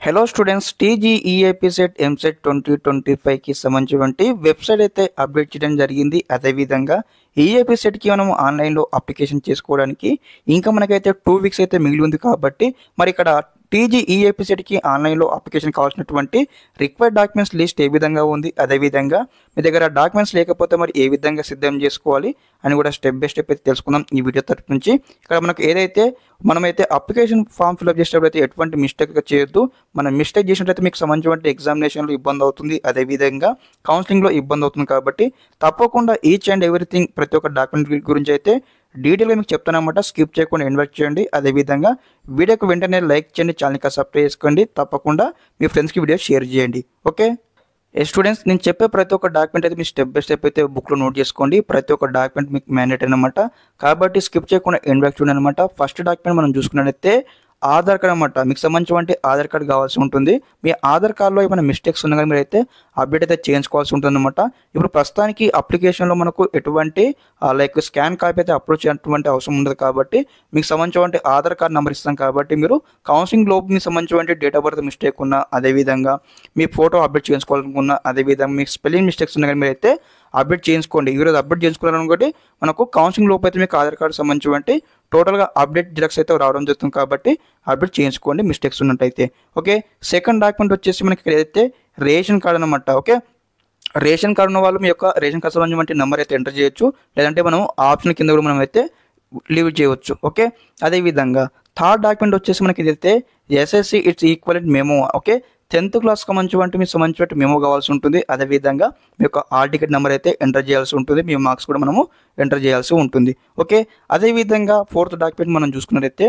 Hello students, టీజీఈఏపీ set EAMCET 2025కి సంబంధించినటువంటి website అయితే update చేయడం జరిగింది. అదేవిధంగా ఈఏపీ సెట్కి మనం ఆన్లైన్లో అప్లికేషన్ చేసుకోవడానికి ఇంకా మనకైతే 2 వీక్స్ అయితే మిగిలి ఉంది. కాబట్టి మరి ఇక్కడ టీజీఈఏపీ సెట్కి ఆన్లైన్లో అప్లికేషన్ కావాల్సినటువంటి రిక్వైర్డ్ డాక్యుమెంట్స్ లిస్ట్ ఏ విధంగా ఉంది, అదేవిధంగా మీ దగ్గర డాక్యుమెంట్స్ లేకపోతే మరి ఏ విధంగా సిద్ధం చేసుకోవాలి అని కూడా స్టెప్ బై స్టెప్ అయితే తెలుసుకుందాం ఈ వీడియో తరపు నుంచి. ఇక్కడ మనకు ఏదైతే మనమైతే అప్లికేషన్ ఫామ్ ఫిల్అప్ చేసేటప్పుడు అయితే ఎటువంటి మిస్టేక్ చేయొద్దు. మనం మిస్టేక్ చేసినట్లయితే మీకు సంబంధించిన ఎగ్జామినేషన్లో ఇబ్బంది అవుతుంది, అదేవిధంగా కౌన్సిలింగ్లో ఇబ్బంది అవుతుంది. కాబట్టి తప్పకుండా ఈచ్ అండ్ ఎవ్రీథింగ్ ప్రతి ఒక్క డాక్యుమెంట్ గురించి అయితే డీటెయిల్గా మీకు చెప్తానమాట. స్కిప్ చేయకుండా ఇన్వైట్ చేయండి. అదేవిధంగా వీడియోకి వెంటనే లైక్ చేయండి, ఛానల్కి సబ్స్క్రైబ్ చేసుకోండి. తప్పకుండా మీ ఫ్రెండ్స్కి వీడియో షేర్ చేయండి. ఓకే స్టూడెంట్స్, నేను చెప్పే ప్రతి ఒక్క డాక్యుమెంట్ అయితే మీరు స్టెప్ బై స్టెప్ అయితే బుక్లో నోట్ చేసుకోండి. ప్రతి ఒక్క డాక్యుమెంట్ మీకు మ్యాండేట్ అనమాట. కాబట్టి స్కిప్ చేయకుండా ఇన్వైట్ చూడండి అనమాట. ఫస్ట్ డాక్యుమెంట్ మనం చూసుకున్నట్లయితే ఆధార్ కార్డ్ అనమాట. మీకు సంబంధించిన ఆధార్ కార్డ్ కావాల్సి ఉంటుంది. మీ ఆధార్ కార్డులో ఏమైనా మిస్టేక్స్ ఉన్నా కానీ మీరు అయితే అప్డేట్ అయితే చేయించుకోవాల్సి ఉంటుంది అనమాట. ఇప్పుడు ప్రస్తుతానికి అప్లికేషన్లో మనకు ఎటువంటి లైక్ స్కాన్ కాపీ అయితే అప్లోడ్ చేయాల్సినటువంటి అవసరం ఉండదు. కాబట్టి మీకు సంబంధించిన ఆధార్ కార్డ్ నెంబర్ ఇస్తాం. కాబట్టి మీరు కౌన్సిలింగ్ లోపు మీకు సంబంధించిన డేట్ ఆఫ్ బర్త్ మిస్టేక్ ఉన్నా, అదేవిధంగా మీ ఫోటో అప్డేట్ చేసుకోవాలనుకున్నా, అదేవిధంగా మీకు స్పెల్లింగ్ మిస్టేక్స్ ఉన్నా కానీ మీరు అయితే అప్డేట్ చేయించుకోండి. ఈరోజు అప్డేట్ చేసుకోవాలనుకుంటే మనకు కౌన్సిలింగ్ లోపు అయితే మీకు ఆధార్ కార్డు సంబంధించి టోటల్గా అప్డేట్ జిరాక్స్ అయితే రావడం జరుగుతుంది. కాబట్టి అప్డేట్ చేయించుకోండి మిస్టేక్స్ ఉన్నట్టయితే. ఓకే, సెకండ్ డాక్యుమెంట్ వచ్చేసి మనకి ఏదైతే రేషన్ కార్డు అనమాట. ఓకే, రేషన్ కార్డు ఉన్న వాళ్ళు మీ యొక్క రేషన్ కార్డు సంబంధించిన నెంబర్ అయితే ఎంటర్ చేయొచ్చు, లేదంటే మనం ఆప్షన్ కింద కూడా మనం అయితే లీవ్ చేయవచ్చు. ఓకే, అదేవిధంగా థర్డ్ డాక్యుమెంట్ వచ్చేసి మనకి ఏదైతే SSC it's equivalent memo. Okay, 10th క్లాస్కి సంబంధించి మీకు సంబంధించిన మెమో కావాల్సి ఉంటుంది. అదేవిధంగా మీ యొక్క హాల్ టికెట్ నెంబర్ అయితే ఎంటర్ చేయాల్సి ఉంటుంది. మీ మార్క్స్ కూడా మనము ఎంటర్ చేయాల్సి ఉంటుంది. ఓకే, అదేవిధంగా ఫోర్త్ డాక్యుమెంట్ మనం చూసుకున్నట్లయితే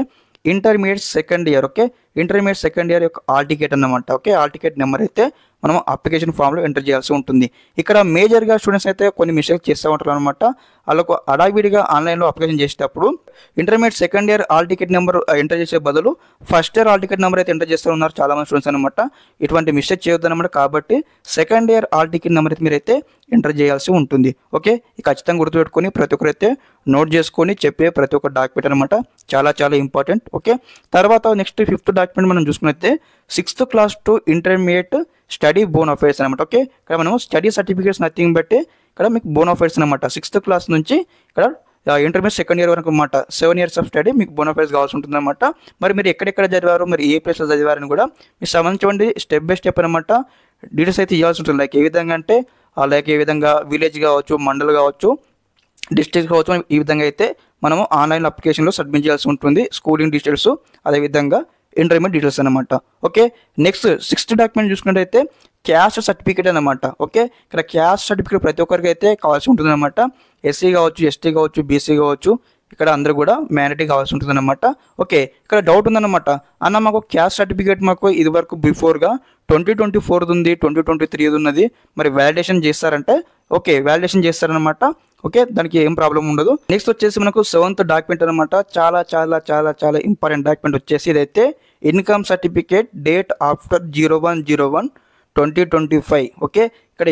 intermediate second year. Okay, intermediate second year యొక్క హాల్ టికెట్ అన్నమాట. ఓకే, హాల్ టికెట్ నెంబర్ అయితే మనం అప్లికేషన్ ఫామ్లో ఎంటర్ చేయాల్సి ఉంటుంది. ఇక్కడ మేజర్గా స్టూడెంట్స్ అయితే కొన్ని మిస్టేక్స్ చేస్తూ ఉంటారు అనమాట. వాళ్ళకు అడావిడిగా ఆన్లైన్లో అప్లికేషన్ చేసేటప్పుడు intermediate second year hall ticket number enter చేసే బదులు first year hall ticket number అయితే ఎంటర్ చేస్తూ ఉన్నారు చాలామంది స్టూడెంట్స్ అనమాట. ఇటువంటి మిస్టేక్ చేయొద్దు అనమాట. కాబట్టి second year hall ticket number అయితే మీరైతే ఎంటర్ చేయాల్సి ఉంటుంది. ఓకే, ఖచ్చితంగా గుర్తుపెట్టుకొని ప్రతి ఒక్కరైతే నోట్ చేసుకొని చెప్పే ప్రతి ఒక్క డాక్యుమెంట్ అనమాట. చాలా చాలా ఇంపార్టెంట్. ఓకే, తర్వాత నెక్స్ట్ ఫిఫ్త్ డాక్యుమెంట్ మనం చూసుకున్నట్లయితే 6th class to intermediate study bona fides అనమాట. ఓకే, ఇక్కడ మనం స్టడీ సర్టిఫికేట్స్ నథింగ్ బట్టి ఇక్కడ మీకు బోనఫైడ్స్ అనమాట. 6th క్లాస్ నుంచి ఇక్కడ ఇంటర్మీడియట్ సెకండ్ ఇయర్ వరకు అనమాట 7 years ఆఫ్ స్టడీ మీకు బోనఫైడ్స్ కావాల్సి ఉంటుంది అనమాట. మరి మీరు ఎక్కడెక్కడ చదివారు, మరి ఏ ప్లేస్లో చదివారని కూడా మీకు సంబంధించి స్టెప్ బై స్టెప్ అనమాట డీటెయిల్స్ అయితే ఇవ్వాల్సి ఉంటుంది. లైక్ ఏ విధంగా అంటే లైక్ ఏ విధంగా విలేజ్ కావచ్చు, మండల్ కావచ్చు, డిస్ట్రిక్ట్ కావచ్చు, ఈ విధంగా అయితే మనము ఆన్లైన్ అప్లికేషన్లో సబ్మిట్ చేయాల్సి ఉంటుంది. స్కూలింగ్ డీటెయిల్స్, అదేవిధంగా ఇంటర్మీడియట్ డీటెయిల్స్ అనమాట. ఓకే, నెక్స్ట్ 6th డాక్యుమెంట్ చూసుకున్నట్టయితే క్యాస్ట్ సర్టిఫికేట్ అనమాట. ఓకే, ఇక్కడ క్యాస్ట్ సర్టిఫికేట్ ప్రతి ఒక్కరికి అయితే కావాల్సి ఉంటుంది అనమాట. ఎస్సీ కావచ్చు, ఎస్టీ కావచ్చు, బీసీ కావచ్చు, ఇక్కడ అందరూ కూడా మ్యాండేటరీ కావాల్సి ఉంటుంది అనమాట. ఓకే, ఇక్కడ డౌట్ ఉందన్నమాట. అన్న మాకు క్యాస్ట్ సర్టిఫికేట్ మాకు ఇది వరకు బిఫోర్గా 2024 ఉంది, 2023 ఉన్నది, మరి వ్యాలిడేషన్ చేస్తారంటే ఓకే వ్యాలిడేషన్ చేస్తారనమాట. ఓకే, దానికి ఏం ప్రాబ్లం ఉండదు. నెక్స్ట్ వచ్చేసి మనకు 7th డాక్యుమెంట్ అనమాట. చాలా చాలా చాలా చాలా ఇంపార్టెంట్ డాక్యుమెంట్ వచ్చేసి ఇదైతే income certificate date after 01/01/2025. Okay, ఇక్కడ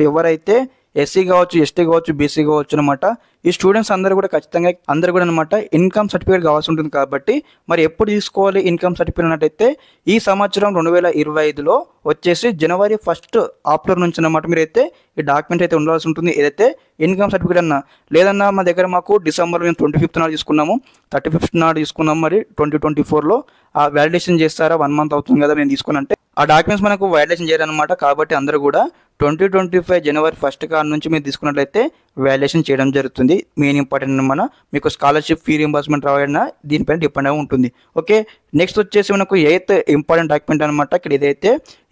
ఎవరైతే ఎస్సీ కావచ్చు, ఎస్టీ కావచ్చు, బీసీ కావచ్చు అనమాట. ఈ స్టూడెంట్స్ అందరూ కూడా ఖచ్చితంగా అందరూ కూడా అనమాట ఇన్కమ్ సర్టిఫికేట్ కావాల్సి ఉంటుంది. కాబట్టి మరి ఎప్పుడు తీసుకోవాలి ఇన్కమ్ సర్టిఫికేట్ అన్నట్టయితే ఈ సంవత్సరం 2025లో వచ్చేసి January 1st ఆఫ్టర్ నుంచి అనమాట మీరైతే ఈ డాక్యుమెంట్ అయితే ఉండాల్సి ఉంటుంది. ఏదైతే ఇన్కమ్ సర్టిఫికేట్ అన్నా లేదన్నా మా దగ్గర మాకు డిసెంబర్ 25th నాడు తీసుకున్నాము, 35th నాడు తీసుకున్నాము, మరి 2024లో ఆ వ్యాలిడేషన్ చేస్తారా, 1 month అవుతుంది కదా నేను తీసుకున్నంటే ఆ డాక్యుమెంట్స్ మనకు వ్యాలిడేషన్ చేయాలన్నమాట. కాబట్టి అందరూ కూడా 2025 January 1st కాడ నుంచి మీరు తీసుకున్నట్లయితే వ్యాలిడేషన్ చేయడం జరుగుతుంది. మెయిన్ ఇంపార్టెంట్ మన మీకు స్కాలర్షిప్ ఫీ రింబర్స్మెంట్ రావాలన్నా దీనిపైన డిపెండ్ అయి ఉంటుంది. ఓకే, నెక్స్ట్ వచ్చేసి మనకు 8th ఇంపార్టెంట్ డాక్యుమెంట్ అనమాట. ఇక్కడ ఇదైతే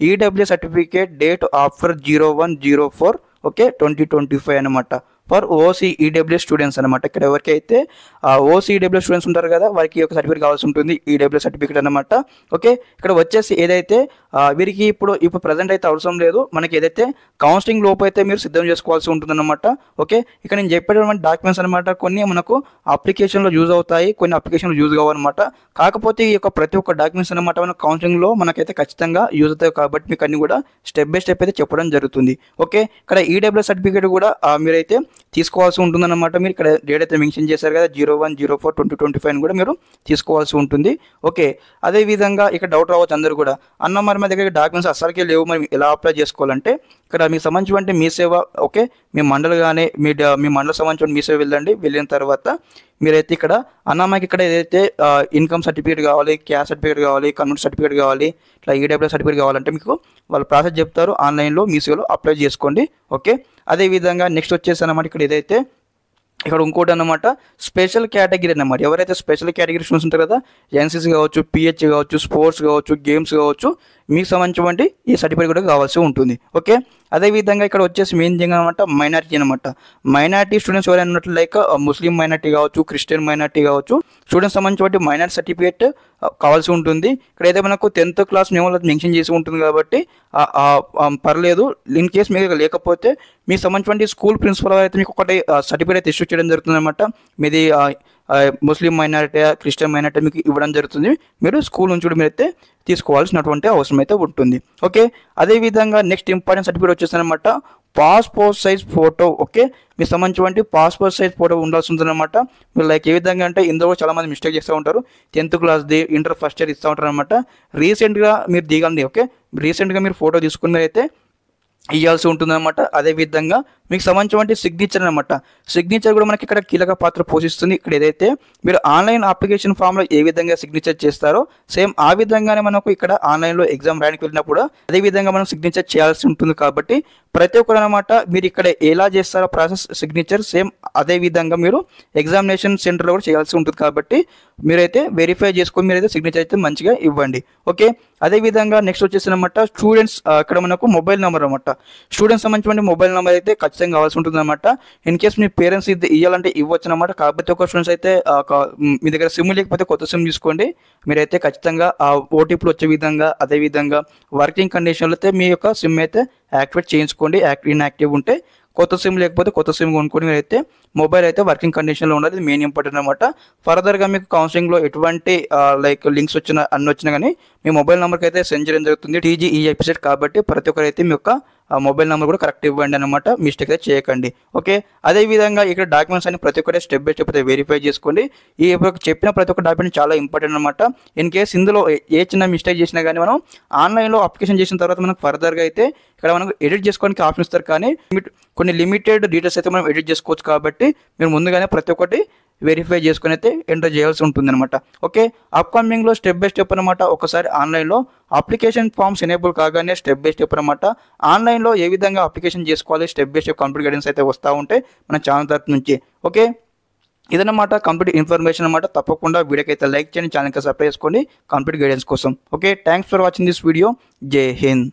EW certificate date offer 01/04 okay 2025 అనమాట. ఫర్ OCEW స్టూడెంట్స్ అనమాట. ఇక్కడ ఎవరికైతే OCEW స్టూడెంట్స్ ఉంటారు కదా వారికి ఒక సర్టిఫికేట్ కావాల్సి ఉంటుంది, ఈడబ్ల్యూ సర్టిఫికేట్ అనమాట. ఓకే, ఇక్కడ వచ్చేసి ఏదైతే వీరికి ఇప్పుడు ప్రజెంట్ అయితే అవసరం లేదు. మనకి ఏదైతే కౌన్సిలింగ్ లోపు అయితే మీరు సిద్ధం చేసుకోవాల్సి ఉంటుందన్నమాట. ఓకే, ఇక్కడ నేను చెప్పేటటువంటి డాక్యుమెంట్స్ అనమాట కొన్ని మనకు అప్లికేషన్లో యూజ్ అవుతాయి, కొన్ని అప్లికేషన్లో యూజ్ కావన్నమాట. కాకపోతే ఈ యొక్క ప్రతి ఒక్క డాక్యుమెంట్స్ అనమాట మన కౌన్సిలింగ్లో మనకైతే ఖచ్చితంగా యూజ్ అవుతాయి కాబట్టి మీకు అన్ని కూడా స్టెప్ బై స్టెప్ అయితే చెప్పడం జరుగుతుంది. ఓకే, ఇక్కడ ఈడబ్ల్యూఎస్ సర్టిఫికేట్ కూడా మీరైతే తీసుకోవాల్సి ఉంటుందన్నమాట. మీరు ఇక్కడ డేట్ అయితే మెన్షన్ చేశారు కదా 01/04/2025 కూడా మీరు తీసుకోవాల్సి ఉంటుంది. ఓకే, అదేవిధంగా ఇక్కడ డౌట్ రావచ్చు అందరూ కూడా, అన్న మరి మా దగ్గర డాక్యుమెంట్స్ అసలుకే లేవు, మరి ఎలా అప్లై చేసుకోవాలంటే ఇక్కడ మీకు సంబంధించిన మీ సేవ, ఓకే, మీ మండలి కానీ మీ మండలం సంబంధించిన మీ సేవ వెళ్ళండి. వెళ్ళిన తర్వాత మీరైతే ఇక్కడ అన్నమాకి ఇక్కడ ఏదైతే ఇన్కమ్ సర్టిఫికేట్ కావాలి, క్యాస్ట్ సర్టిఫికేట్ కావాలి, కమ్యూనిటీ సర్టిఫికేట్ కావాలి, ఇట్లా ఈడబ్ల్యూఎస్ సర్టిఫికేట్ కావాలంటే మీకు వాళ్ళు ప్రాసెస్ చెప్తారు. ఆన్లైన్లో మీ సేవలో అప్లై చేసుకోండి. ఓకే, అదేవిధంగా నెక్స్ట్ వచ్చేసి అన్నమాట ఇక్కడ ఏదైతే ఇక్కడ ఇంకోటి అన్నమాట స్పెషల్ కేటగిరీ అన్నమాట. ఎవరైతే స్పెషల్ కేటగిరీ స్టూడెంట్స్ ఉంటారు కదా, ఎన్సీసీ కావచ్చు, పిహెచ్ కావచ్చు, స్పోర్ట్స్ కావచ్చు, గేమ్స్ కావచ్చు, మీకు సంబంధించినటువంటి ఈ సర్టిఫికేట్ కూడా కావాల్సి ఉంటుంది. ఓకే, అదేవిధంగా ఇక్కడ వచ్చేసి మెయిన్ థింగ్ అనమాట మైనారిటీ అనమాట. మైనారిటీ స్టూడెంట్స్ ఎవరైనా ఉన్నట్లు లైక్ ముస్లిం మైనారిటీ కావచ్చు, క్రిస్టియన్ మైనారిటీ కావచ్చు, స్టూడెంట్స్ సంబంధించినటువంటి మైనారిటీ సర్టిఫికేట్ కావాల్సి ఉంటుంది. ఇక్కడ అయితే మనకు 10th క్లాస్ మేము మెన్షన్ చేసి ఉంటుంది కాబట్టి పర్లేదు. ఇన్ కేస్ మీకు లేకపోతే మీకు సంబంధించిన స్కూల్ ప్రిన్సిపల్ అయితే మీకు ఒకటి సర్టిఫికేట్ అయితే ఇష్యూ చేయడం జరుగుతుంది అనమాట. మీది ముస్లిం మైనారిటీ, క్రిస్టియన్ మైనారిటీ మీకు ఇవ్వడం జరుగుతుంది. మీరు స్కూల్ నుంచి కూడా మీరైతే తీసుకోవాల్సినటువంటి అవసరం అయితే ఉంటుంది. ఓకే, అదేవిధంగా నెక్స్ట్ ఇంపార్టెంట్ సర్టిఫికేట్ వచ్చేసనమాట పాస్పోర్ట్ సైజ్ ఫోటో. ఓకే, మీకు సంబంధించిన పాస్పోర్ట్ సైజ్ ఫోటో ఉండాల్సి ఉంటుందన్నమాట. మీరు లైక్ ఏ విధంగా అంటే ఇందులో చాలామంది మిస్టేక్ చేస్తూ ఉంటారు. 10th క్లాస్ది, ఇంటర్ ఫస్ట్ ఇయర్ ఇస్తూ ఉంటారు అనమాట. రీసెంట్గా మీరు దిగండి. ఓకే, రీసెంట్గా మీరు ఫోటో తీసుకుని అయితే ఇవ్వాల్సి ఉంటుందన్నమాట. అదేవిధంగా మీకు సంబంధించిన సిగ్నేచర్ అనమాట. సిగ్నేచర్ కూడా మనకి ఇక్కడ కీలక పాత్ర పోషిస్తుంది. ఇక్కడ ఏదైతే మీరు ఆన్లైన్ అప్లికేషన్ ఫామ్లో ఏ విధంగా సిగ్నేచర్ చేస్తారో సేమ్ ఆ విధంగానే మనకు ఇక్కడ ఆన్లైన్లో ఎగ్జామ్ రాయడానికి వెళ్ళినప్పుడు అదే విధంగా మనం సిగ్నేచర్ చేయాల్సి ఉంటుంది. కాబట్టి ప్రతి ఒక్కరు అనమాట మీరు ఇక్కడ ఎలా చేస్తారో ప్రాసెస్ సిగ్నేచర్ సేమ్ అదే విధంగా మీరు ఎగ్జామినేషన్ సెంటర్లో కూడా చేయాల్సి ఉంటుంది. కాబట్టి మీరైతే వెరిఫై చేసుకొని మీరైతే సిగ్నేచర్ అయితే మంచిగా ఇవ్వండి. ఓకే, అదేవిధంగా నెక్స్ట్ వచ్చేసి అనమాట స్టూడెంట్స్ ఇక్కడ మనకు మొబైల్ నెంబర్ అనమాట. స్టూడెంట్స్ సంబంధించిన మొబైల్ నెంబర్ అయితే ఖచ్చితంగా కావాల్సి ఉంటుంది అనమాట. ఇన్ కేస్ మీ పేరెంట్స్ ఇది ఇవ్వాలంటే ఇవ్వచ్చు అనమాట. కాకపోతే ఒక స్టూడెంట్స్ అయితే మీ దగ్గర సిమ్ లేకపోతే కొత్త సిమ్ తీసుకోండి. మీరైతే ఖచ్చితంగా ఆ ఓటీపీలు వచ్చే విధంగా అదేవిధంగా వర్కింగ్ కండిషన్లో అయితే మీ యొక్క సిమ్ అయితే యాక్టివేట్ చేయించుకోండి. ఇన్యాక్టివ్ ఉంటే కొత్త సిమ్ లేకపోతే కొత్త సిమ్ కొనుక్కొని మీరైతే మొబైల్ అయితే వర్కింగ్ కండిషన్లో ఉండాలి. ఇది మెయిన్ ఇంపార్టెంట్ అనమాట. ఫర్దర్గా మీకు కౌన్సిలింగ్లో ఎటువంటి లైక్ లింక్స్ వచ్చినా కానీ మీ మొబైల్ నెంబర్కి అయితే సెండ్ చేయడం జరుగుతుంది. TGEIP సెట్ కాబట్టి ప్రతి ఒక్కరైతే మీ యొక్క మొబైల్ నెంబర్ కూడా కరెక్ట్ ఇవ్వండి అనమాట. మిస్టేక్ అయితే చేయకండి. ఓకే, అదేవిధంగా ఇక్కడ డాక్యుమెంట్స్ అని ప్రతి ఒక్కరే స్టెప్ బై స్టెప్ అయితే వెరిఫై చేసుకోండి. ఈ చెప్పిన ప్రతి ఒక్క డాక్యుమెంట్ చాలా ఇంపార్టెంట్ అనమాట. ఇన్ కేస్ ఇందులో ఏ చిన్న మిస్టేక్ చేసినా కానీ మనం ఆన్లైన్లో అప్లికేషన్ చేసిన తర్వాత మనకు ఫర్దర్గా అయితే ఇక్కడ మనకు ఎడిట్ చేసుకోవడానికి ఆప్షన్ ఇస్తారు. కానీ కొన్ని లిమిటెడ్ డీటెయిల్స్ అయితే మనం ఎడిట్ చేసుకోవచ్చు. కాబట్టి మీరు ముందుగానే ప్రతి ఒక్కటి వెరిఫై చేసుకుని అయితే ఎంటర్ చేయాల్సి ఉంటుంది అనమాట. ఓకే, అప్కమింగ్లో స్టెప్ బై స్టెప్ అనమాట. ఒకసారి ఆన్లైన్లో అప్లికేషన్ ఫామ్స్ ఎనేబుల్ కాగానే స్టెప్ బై స్టెప్ అనమాట ఆన్లైన్లో ఏ విధంగా అప్లికేషన్ చేసుకోవాలి step by step complete guidance అయితే వస్తూ ఉంటాయి మన ఛానల్ తరఫు నుంచి. ఓకే, ఇదన్నమాట కంప్లీట్ ఇన్ఫర్మేషన్ అనమాట. తప్పకుండా వీడియోకి అయితే లైక్ చేయండి, ఛానల్కి సబ్స్క్రైబ్ చేసుకోండి కంప్లీట్ గైడెన్స్ కోసం. Okay, thanks for watching this video. జై హింద్.